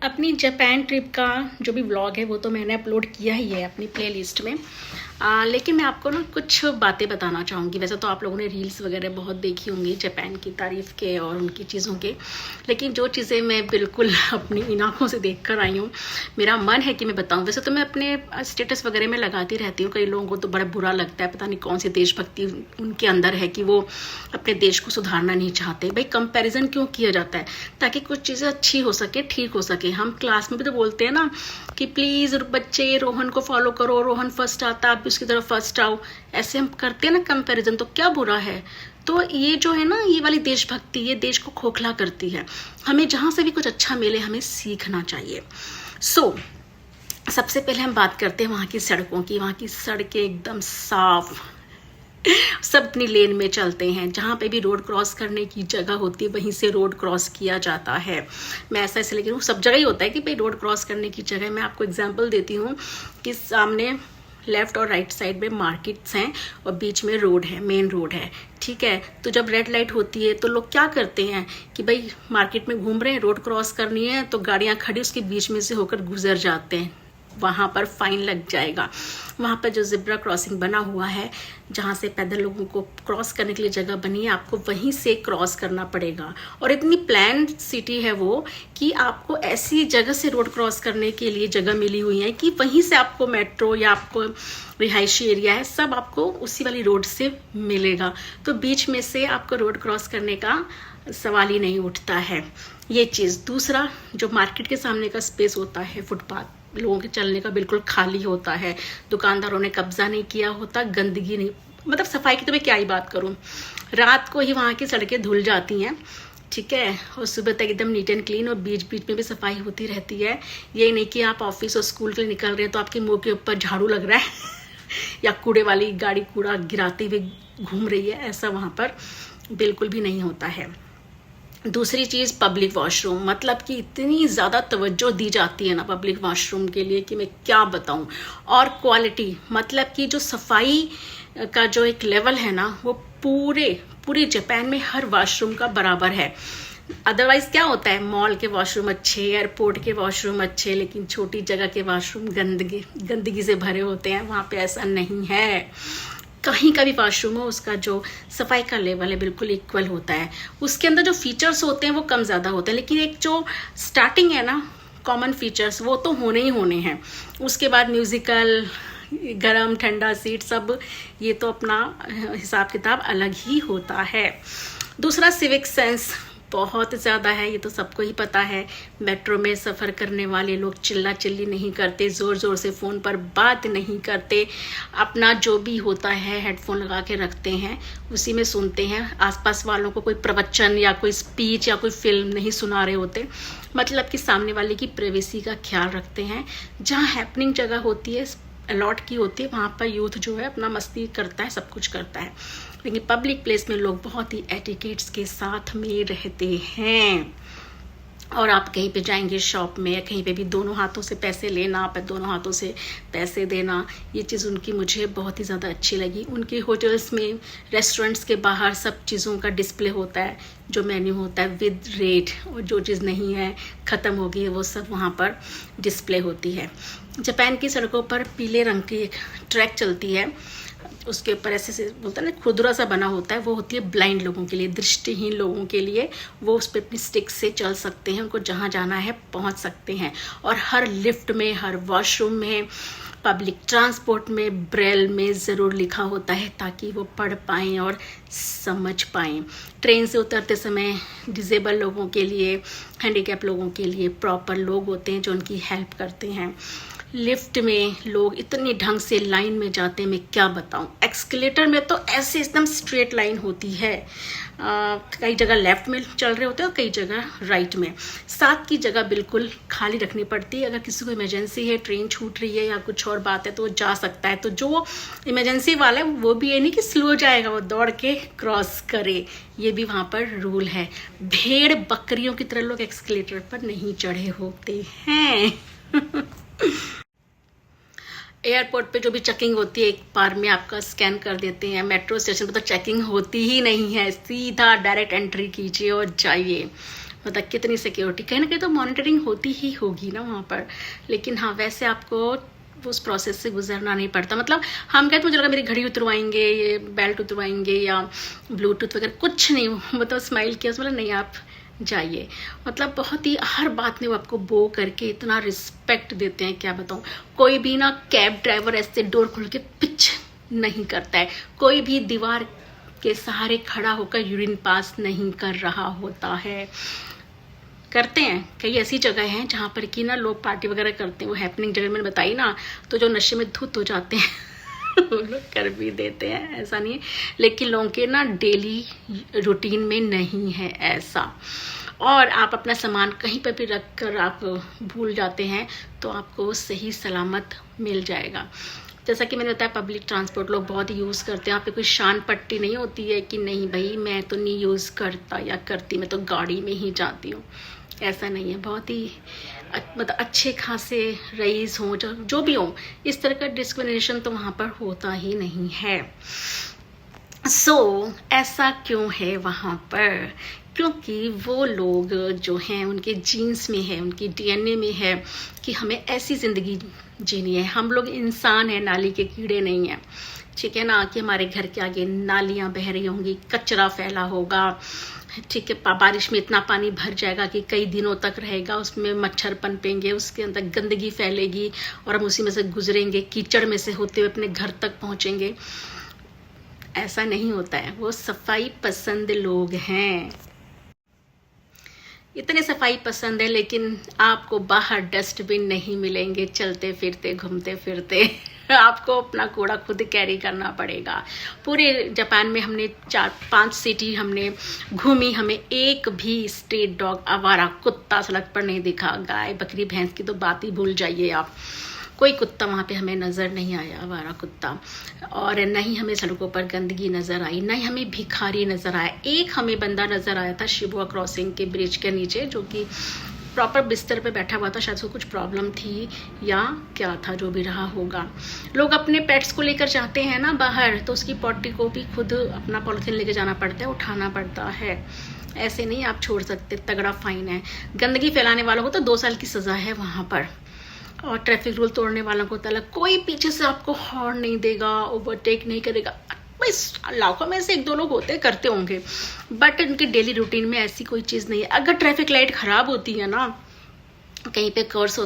अपनी Japan trip का जो भी व्लॉग है वो तो मैंने अपलोड किया ही है अपनी प्लेलिस्ट में। लेकिन मैं आपको ना कुछ बातें बताना चाहूँगी। वैसे तो आप लोगों ने रील्स वगैरह बहुत देखी होंगी जापान की तारीफ़ के और उनकी चीज़ों के, लेकिन जो चीज़ें मैं बिल्कुल अपनी इन आँखों से देख कर आई हूँ, मेरा मन है कि मैं बताऊँ। वैसे तो मैं अपने स्टेटस वगैरह में लगाती रहती हूँ, कई लोगों को तो बड़ा बुरा लगता है, पता नहीं कौन सी देशभक्ति उनके अंदर है कि वो अपने देश को सुधारना नहीं चाहते। भाई कंपैरिजन क्यों किया जाता है? ताकि कुछ चीज़ें अच्छी हो सके, ठीक हो सके। हम क्लास में भी तो बोलते हैं ना कि प्लीज़ बच्चे रोहन को फॉलो करो, रोहन फर्स्ट आता, आप उसकी तरफ फर्स्ट आओ। ऐसे हम करते हैं ना कंपैरिजन, तो क्या बुरा है? तो ये जो है ना, ये वाली देशभक्ति ये देश को खोखला करती है। हमें जहाँ से भी कुछ अच्छा मिले हमें सीखना चाहिए। सबसे पहले हम बात करते हैं वहाँ की सड़कों की। वहाँ की सड़कें एकदम साफ, सब अपनी लेन में चलते हैं। जहाँ पे भी रोड क्रॉस करने की जगह होती है वहीं से रोड क्रॉस किया जाता है। मैं ऐसा इसलिए कह रही हूँ, सब जगह ही होता है कि भाई रोड क्रॉस करने की जगह। मैं आपको एग्जांपल देती हूँ कि सामने लेफ्ट और राइट साइड में मार्केट्स हैं और बीच में रोड है, मेन रोड है, ठीक है। तो जब रेड लाइट होती है तो लोग क्या करते हैं कि भाई मार्केट में घूम रहे हैं, रोड क्रॉस करनी है, तो गाड़ियाँ खड़ी उसके बीच में से होकर गुजर जाते हैं। वहाँ पर फाइन लग जाएगा। वहाँ पर जो ज़ेब्रा क्रॉसिंग बना हुआ है, जहाँ से पैदल लोगों को क्रॉस करने के लिए जगह बनी है, आपको वहीं से क्रॉस करना पड़ेगा। और इतनी प्लान सिटी है वो कि आपको ऐसी जगह से रोड क्रॉस करने के लिए जगह मिली हुई है कि वहीं से आपको मेट्रो या आपको रिहायशी एरिया है, सब आपको उसी वाली रोड से मिलेगा। तो बीच में से आपको रोड क्रॉस करने का सवाल ही नहीं उठता है। ये चीज़। दूसरा, जो मार्केट के सामने का स्पेस होता है, फुटपाथ लोगों के चलने का बिल्कुल खाली होता है। दुकानदारों ने कब्जा नहीं किया होता, गंदगी नहीं, मतलब सफाई की तो मैं क्या ही बात करूं। रात को ही वहाँ की सड़कें धुल जाती हैं, ठीक है, और सुबह तक एकदम नीट एंड क्लीन, और बीच बीच में भी सफाई होती रहती है। यही नहीं कि आप ऑफिस और स्कूल के लिए निकल रहे हैं तो आपके मुंह के ऊपर झाड़ू लग रहा है या कूड़े वाली गाड़ी कूड़ा गिराते हुए घूम रही है। ऐसा वहाँ पर बिल्कुल भी नहीं होता है। दूसरी चीज़, पब्लिक वॉशरूम। मतलब कि इतनी ज़्यादा तवज्जो दी जाती है ना पब्लिक वॉशरूम के लिए कि मैं क्या बताऊं। और क्वालिटी, मतलब कि जो सफाई का जो एक लेवल है ना, वो पूरे जापान में हर वॉशरूम का बराबर है। अदरवाइज क्या होता है, मॉल के वॉशरूम अच्छे, एयरपोर्ट के वॉशरूम अच्छे, लेकिन छोटी जगह के वॉशरूम गंदगी से भरे होते हैं। वहाँ पे ऐसा नहीं है। कहीं का भी वॉशरूम हो, उसका जो सफाई का लेवल है बिल्कुल इक्वल होता है। उसके अंदर जो फीचर्स होते हैं वो कम ज़्यादा होते हैं, लेकिन एक जो स्टार्टिंग है ना, कॉमन फीचर्स, वो तो होने ही होने हैं। उसके बाद म्यूजिकल, गरम ठंडा सीट, सब ये तो अपना हिसाब किताब अलग ही होता है। दूसरा, सिविक सेंस बहुत ज़्यादा है, ये तो सबको ही पता है। मेट्रो में सफ़र करने वाले लोग चिल्ला चिल्ली नहीं करते, ज़ोर ज़ोर से फ़ोन पर बात नहीं करते, अपना जो भी होता है हेडफोन लगा के रखते हैं, उसी में सुनते हैं। आसपास वालों को कोई प्रवचन या कोई स्पीच या कोई फिल्म नहीं सुना रहे होते। मतलब कि सामने वाले की प्राइवेसी का ख्याल रखते हैं। जहाँ हैपनिंग जगह होती है, अलॉट की होती है, वहाँ पर यूथ जो है अपना मस्ती करता है, सब कुछ करता है। लेकिन पब्लिक प्लेस में लोग बहुत ही एटिकेट्स के साथ में रहते हैं। और आप कहीं पे जाएंगे शॉप में, कहीं पे भी दोनों हाथों से पैसे लेना, पे दोनों हाथों से पैसे देना, ये चीज़ उनकी मुझे बहुत ही ज़्यादा अच्छी लगी। उनके होटल्स में, रेस्टोरेंट्स के बाहर सब चीज़ों का डिस्प्ले होता है, जो मेन्यू होता है विद रेट, और जो चीज़ नहीं है, ख़त्म हो गई, वो सब वहाँ पर डिस्प्ले होती है। जापान की सड़कों पर पीले रंग की एक ट्रैक चलती है, उसके ऊपर ऐसे बोलते हैं ना, खुरदुरा सा बना होता है, वो होती है ब्लाइंड लोगों के लिए, दृष्टिहीन लोगों के लिए। वो उस पर अपनी स्टिक से चल सकते हैं, उनको जहाँ जाना है पहुँच सकते हैं। और हर लिफ्ट में, हर वॉशरूम में, पब्लिक ट्रांसपोर्ट में ब्रेल में ज़रूर लिखा होता है, ताकि वो पढ़ पाएँ और समझ पाएँ। ट्रेन से उतरते समय डिसेबल लोगों के लिए, हैंडीकैप लोगों के लिए प्रॉपर लोग होते हैं जो उनकी हेल्प करते हैं। लिफ्ट में लोग इतने ढंग से लाइन में जाते हैं, मैं क्या बताऊं। एक्सकेलेटर में तो ऐसे एकदम स्ट्रेट लाइन होती है। कई जगह लेफ्ट में चल रहे होते हैं और कई जगह राइट में। साथ की जगह बिल्कुल खाली रखनी पड़ती है। अगर किसी को इमरजेंसी है, ट्रेन छूट रही है या कुछ और बात है, तो वो जा सकता है। तो जो इमरजेंसी वाला है वो भी ये नहीं कि स्लो जाएगा, वो दौड़ के क्रॉस करे। ये भी वहाँ पर रूल है। भेड़ बकरियों की तरह लोग एक्सकेलेटर पर नहीं चढ़े होते हैं। एयरपोर्ट पे जो भी चेकिंग होती है, एक बार में आपका स्कैन कर देते हैं। मेट्रो स्टेशन पे तो चेकिंग होती ही नहीं है, सीधा डायरेक्ट एंट्री कीजिए और जाइए। मतलब कितनी सिक्योरिटी, कहीं ना कहीं तो मॉनिटरिंग होती ही होगी ना वहाँ पर। लेकिन हाँ, वैसे आपको उस प्रोसेस से गुजरना नहीं पड़ता। मतलब हम कहते मुझे लगा मेरी घड़ी उतरवाएंगे, ये बेल्ट उतरवाएंगे या ब्लूटूथ वगैरह, कुछ नहीं। मतलब स्माइल किया, मतलब नहीं आप जाइए। मतलब बहुत ही हर बात में वो आपको बो करके इतना रिस्पेक्ट देते हैं, क्या बताऊँ। कोई भी ना कैब ड्राइवर ऐसे डोर खोल के पिच नहीं करता है, कोई भी दीवार के सहारे खड़ा होकर यूरिन पास नहीं कर रहा होता है। करते हैं, कई ऐसी जगह हैं जहाँ पर कि ना लोग पार्टी वगैरह करते हैं, वो हैपनिंग जगह मैंने बताई ना, तो जो नशे में धुत हो जाते हैं वो लोग कर भी देते हैं, ऐसा नहीं है। लेकिन लोगों के ना डेली रूटीन में नहीं है ऐसा। और आप अपना सामान कहीं पर भी रख कर आप भूल जाते हैं तो आपको सही सलामत मिल जाएगा। जैसा कि मैंने बताया, पब्लिक ट्रांसपोर्ट लोग बहुत यूज़ करते हैं। यहाँ पे कोई शान पट्टी नहीं होती है कि नहीं भाई मैं तो नहीं यूज़ करता या करती, मैं तो गाड़ी में ही जाती हूँ, ऐसा नहीं है। बहुत ही मतलब अच्छे खासे रईस हों, जो भी हों, इस तरह का डिस्क्रिमिनेशन तो वहाँ पर होता ही नहीं है। ऐसा क्यों है वहाँ पर? क्योंकि वो लोग जो हैं उनके जीन्स में है, उनकी डीएनए में है कि हमें ऐसी ज़िंदगी जीनी है। हम लोग इंसान हैं, नाली के कीड़े नहीं हैं, ठीक है ना। कि हमारे घर के आगे नालियाँ बह रही होंगी, कचरा फैला होगा, ठीक है, बारिश में इतना पानी भर जाएगा कि कई दिनों तक रहेगा, उसमें मच्छर पनपेंगे, उसके अंदर गंदगी फैलेगी और हम उसी में से गुजरेंगे, कीचड़ में से होते हुए अपने घर तक पहुँचेंगे। ऐसा नहीं होता है, वो सफाई पसंद लोग हैं, इतने सफाई पसंद है। लेकिन आपको बाहर डस्टबिन नहीं मिलेंगे, चलते फिरते घूमते फिरते आपको अपना कूड़ा खुद कैरी करना पड़ेगा। पूरे जापान में हमने 4-5 सिटी हमने घूमी, हमें एक भी स्ट्रीट डॉग, आवारा कुत्ता सड़क पर नहीं दिखा। गाय बकरी भैंस की तो बात ही भूल जाइए आप, कोई कुत्ता वहाँ पे हमें नज़र नहीं आया, आवारा कुत्ता। और न ही हमें सड़कों पर गंदगी नज़र आई, न ही हमें भिखारी नज़र आया। एक हमें बंदा नज़र आया था शिबुया क्रॉसिंग के ब्रिज के नीचे, जो कि प्रॉपर बिस्तर पे बैठा हुआ था, शायद उसको कुछ प्रॉब्लम थी या क्या था, जो भी रहा होगा। लोग अपने पेट्स को लेकर जाते हैं ना बाहर, तो उसकी पॉटी को भी खुद अपना पॉलिथीन लेके जाना पड़ता है, उठाना पड़ता है। ऐसे नहीं आप छोड़ सकते, तगड़ा फाइन है। गंदगी फैलाने वालों को तो 2 साल की सज़ा है वहाँ पर, और ट्रैफिक रूल तोड़ने वालों को तलक। कोई पीछे से आपको हॉर्न नहीं देगा, ओवरटेक नहीं करेगा। भाई लाखों में से 1-2 लोग होते करते होंगे, बट उनके डेली रूटीन में ऐसी कोई चीज़ नहीं है। अगर ट्रैफिक लाइट खराब होती है ना, कहीं पे कर्स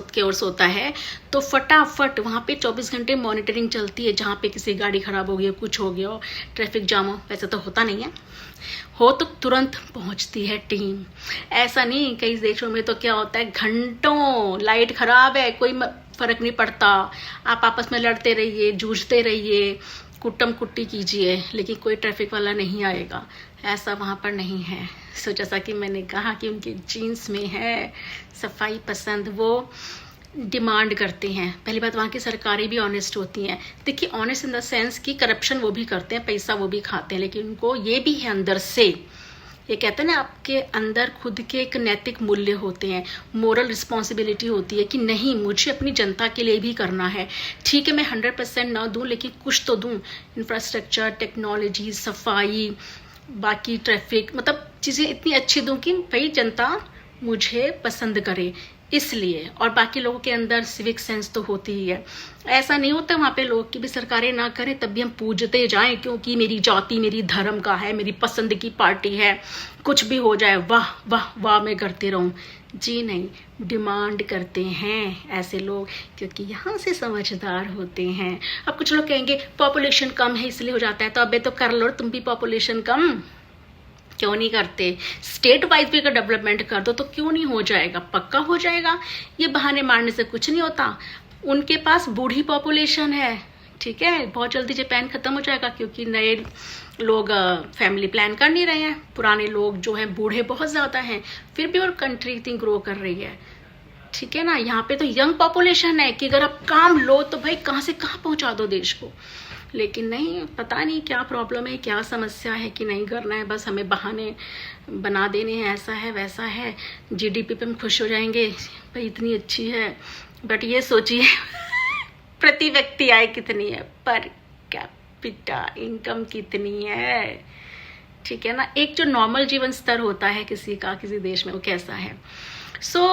होता है, तो फटाफट वहाँ पे 24 घंटे मॉनिटरिंग चलती है। जहाँ पे किसी गाड़ी खराब हो गई, कुछ हो गया हो, ट्रैफिक जाम हो, वैसे तो होता नहीं है, हो तो तुरंत पहुँचती है टीम। ऐसा नहीं, कई देशों में तो क्या होता है, घंटों लाइट खराब है, कोई फर्क नहीं पड़ता, आप आपस में लड़ते रहिए, जूझते रहिए, कुट्टम कुट्टी कीजिए, लेकिन कोई ट्रैफिक वाला नहीं आएगा। ऐसा वहाँ पर नहीं है। जैसा कि मैंने कहा कि उनके जीन्स में है सफाई पसंद, वो डिमांड करते हैं। पहली बात, वहाँ की सरकारें भी ऑनेस्ट होती हैं। देखिए, ऑनेस्ट इन द सेंस कि करप्शन वो भी करते हैं, पैसा वो भी खाते हैं, लेकिन उनको ये भी है अंदर से, ये कहते हैं ना, आपके अंदर खुद के एक नैतिक मूल्य होते हैं, मोरल रिस्पॉन्सिबिलिटी होती है कि नहीं, मुझे अपनी जनता के लिए भी करना है। ठीक है, मैं 100% ना दूं, लेकिन कुछ तो दूं। इंफ्रास्ट्रक्चर, टेक्नोलॉजी, सफाई, बाकी ट्रैफिक, मतलब चीज़ें इतनी अच्छी दूं कि भाई जनता मुझे पसंद करे, इसलिए। और बाकी लोगों के अंदर सिविक सेंस तो होती ही है। ऐसा नहीं होता वहाँ पे लोग की भी सरकारें ना करें तब भी हम पूजते जाएं, क्योंकि मेरी जाति मेरी धर्म का है, मेरी पसंद की पार्टी है, कुछ भी हो जाए वाह वाह वाह मैं करते रहूं। जी नहीं, डिमांड करते हैं ऐसे लोग, क्योंकि यहाँ से समझदार होते हैं। अब कुछ लोग कहेंगे पॉपुलेशन कम है इसलिए हो जाता है, तो अबे तो कर लो तुम भी पॉपुलेशन कम, क्यों नहीं करते? स्टेट वाइज भी अगर डेवलपमेंट कर दो तो क्यों नहीं हो जाएगा, पक्का हो जाएगा। ये बहाने मारने से कुछ नहीं होता। उनके पास बूढ़ी पॉपुलेशन है, ठीक है, बहुत जल्दी जापान खत्म हो जाएगा, क्योंकि नए लोग फैमिली प्लान कर नहीं रहे हैं। पुराने लोग जो हैं बूढ़े बहुत ज़्यादा हैं, फिर भी और कंट्री इतनी ग्रो कर रही है, ठीक है ना। यहाँ पे तो यंग पॉपुलेशन है कि अगर आप काम लो तो भाई कहाँ से कहाँ पहुँचा दो देश को। लेकिन नहीं, पता नहीं क्या प्रॉब्लम है, क्या समस्या है कि नहीं करना है, बस हमें बहाने बना देने हैं, ऐसा है वैसा है। जीडीपी पे हम खुश हो जाएंगे, भाई इतनी अच्छी है, बट ये सोचिए प्रति व्यक्ति आय कितनी है, पर कैपिटा इनकम कितनी है, ठीक है ना। एक जो नॉर्मल जीवन स्तर होता है किसी का किसी देश में, वो कैसा है। सो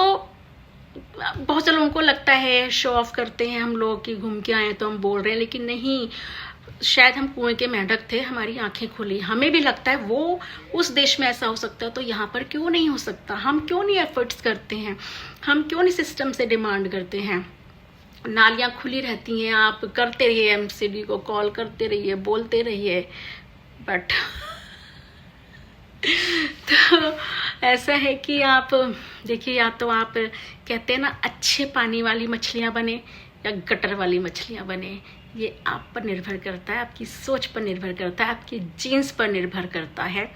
बहुत से लोगों को लगता है शो ऑफ करते हैं हम लोग कि घूम के आए तो हम बोल रहे हैं, लेकिन नहीं, शायद हम कुएं के मेंढक थे, हमारी आंखें खुली। हमें भी लगता है वो उस देश में ऐसा हो सकता है तो यहाँ पर क्यों नहीं हो सकता। हम क्यों नहीं एफर्ट्स करते हैं, हम क्यों नहीं सिस्टम से डिमांड करते हैं। नालियां खुली रहती हैं, आप करते रहिए, एमसीडी को कॉल करते रहिए, बोलते रहिए, बट तो ऐसा है कि आप देखिए, या तो आप कहते हैं ना अच्छे पानी वाली मछलियां बने या गटर वाली मछलियां बने, ये आप पर निर्भर करता है, आपकी सोच पर निर्भर करता है, आपकी जीन्स पर निर्भर करता है।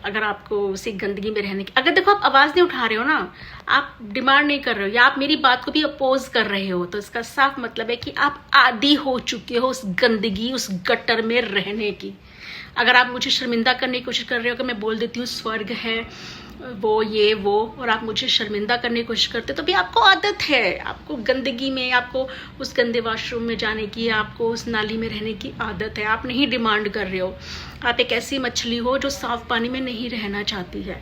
अगर आपको उसी गंदगी में रहने की, अगर देखो आप आवाज नहीं उठा रहे हो ना, आप डिमांड नहीं कर रहे हो या आप मेरी बात को भी अपोज कर रहे हो, तो इसका साफ मतलब है कि आप आदी हो चुके हो उस गंदगी, उस गटर में रहने की। अगर आप मुझे शर्मिंदा करने की कोशिश कर रहे हो कि मैं बोल देती हूँ स्वर्ग है, वो ये वो, और आप मुझे शर्मिंदा करने की कोशिश करते हो, तो भी आपको आदत है, आपको गंदगी में, आपको उस गंदे वॉशरूम में जाने की, आपको उस नाली में रहने की आदत है। आप नहीं डिमांड कर रहे हो, आप एक ऐसी मछली हो जो साफ पानी में नहीं रहना चाहती है,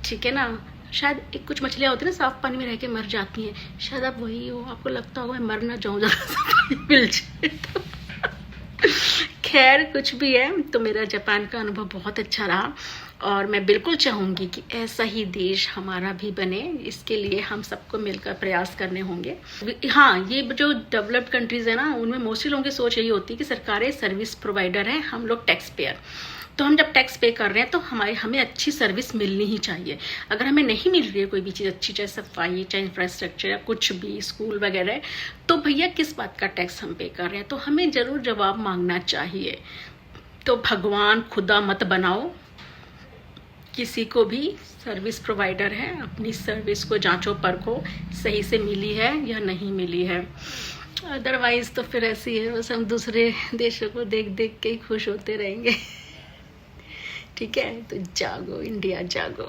ठीक है ना। शायद एक कुछ मछलियाँ होती है ना साफ पानी में रह के मर जाती हैं, शायद आप वही हो, आपको लगता होगा मैं मर ना जाऊँ, जरा सा पानी मिल जाए तो। खैर कुछ भी है, तो मेरा जापान का अनुभव बहुत अच्छा रहा और मैं बिल्कुल चाहूँगी कि ऐसा ही देश हमारा भी बने। इसके लिए हम सबको मिलकर प्रयास करने होंगे। हाँ, ये जो डेवलप्ड कंट्रीज है ना, उनमें मोस्टली लोगों की सोच यही होती है कि सरकारें सर्विस प्रोवाइडर हैं, हम लोग टैक्स पेयर। तो हम जब टैक्स पे कर रहे हैं तो हमें अच्छी सर्विस मिलनी ही चाहिए। अगर हमें नहीं मिल रही है कोई भी चीज़ अच्छी, चाहे सफाई, चाहे इंफ्रास्ट्रक्चर या कुछ भी, स्कूल वगैरह, तो भैया किस बात का टैक्स हम पे कर रहे हैं, तो हमें ज़रूर जवाब मांगना चाहिए। तो भगवान खुदा मत बनाओ किसी को भी। सर्विस प्रोवाइडर है, अपनी सर्विस को जांचो परखो, सही से मिली है या नहीं मिली है। अदरवाइज तो फिर ऐसी है, बस हम दूसरे देशों को देख देख के ही खुश होते रहेंगे। ठीक है, तो जागो इंडिया, जागो।